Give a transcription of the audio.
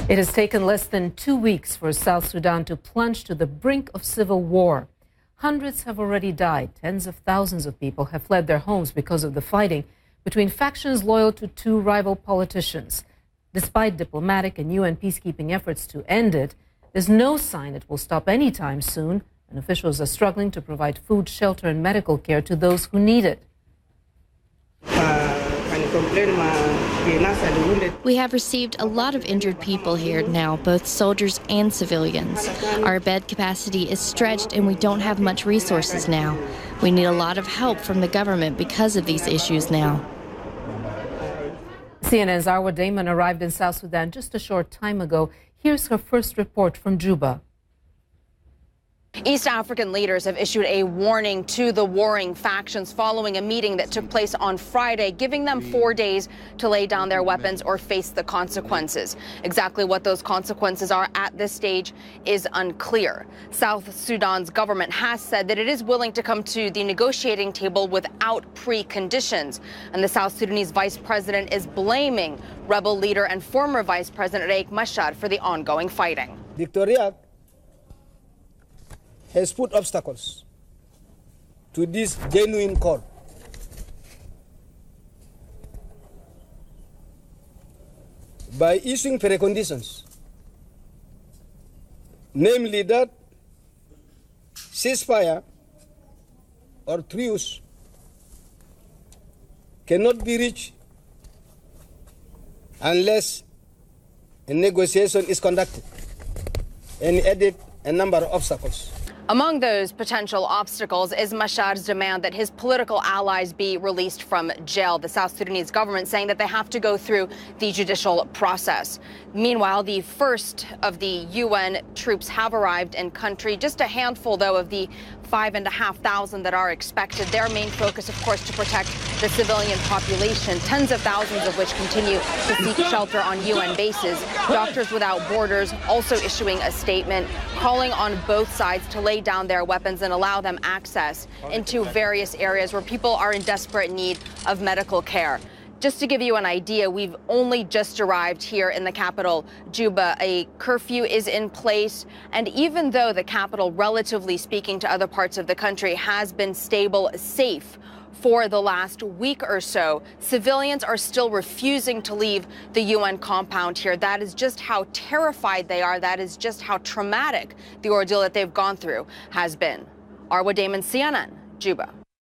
It has taken less than 2 weeks for South Sudan to plunge to the brink of civil war. Hundreds have already died. Tens of thousands of people have fled their homes because of the fighting between factions loyal to two rival politicians. Despite diplomatic and UN peacekeeping efforts to end it, there's no sign it will stop anytime soon, and officials are struggling to provide food, shelter, and medical care to those who need it. We have received a lot of injured people here now, both soldiers and civilians. Our bed capacity is stretched and we don't have much resources now. We need a lot of help from the government because of these issues now. CNN's Arwa Damon arrived in South Sudan just a short time ago. Here's her first report from Juba. East African leaders have issued a warning to the warring factions following a meeting that took place on Friday, giving them 4 days to lay down their weapons or face the consequences. Exactly what those consequences are at this stage is unclear. South Sudan's government has said that it is willing to come to the negotiating table without preconditions. And the South Sudanese vice president is blaming rebel leader and former vice president Riek Machar for the ongoing fighting. Victoria has put obstacles to this genuine call. By issuing preconditions, namely that ceasefire or truce cannot be reached unless a negotiation is conducted, and added a number of obstacles. Among those potential obstacles is Machar's demand that his political allies be released from jail. The South Sudanese government saying that they have to go through the judicial process. Meanwhile, the first of the UN troops have arrived in country. Just a handful, though, of the 5,500 that are expected. Their main focus, of course, to protect the civilian population, tens of thousands of which continue to seek shelter on UN bases. Doctors Without Borders also issuing a statement calling on both sides to lay down their weapons and allow them access into various areas where people are in desperate need of medical care. Just to give you an idea, we've only just arrived here in the capital, Juba. A curfew is in place, and even though the capital, relatively speaking to other parts of the country, has been stable, safe for the last week or so, civilians are still refusing to leave the UN compound here. That is just how terrified they are. That is just how traumatic the ordeal that they've gone through has been. Arwa Damon, CNN, Juba.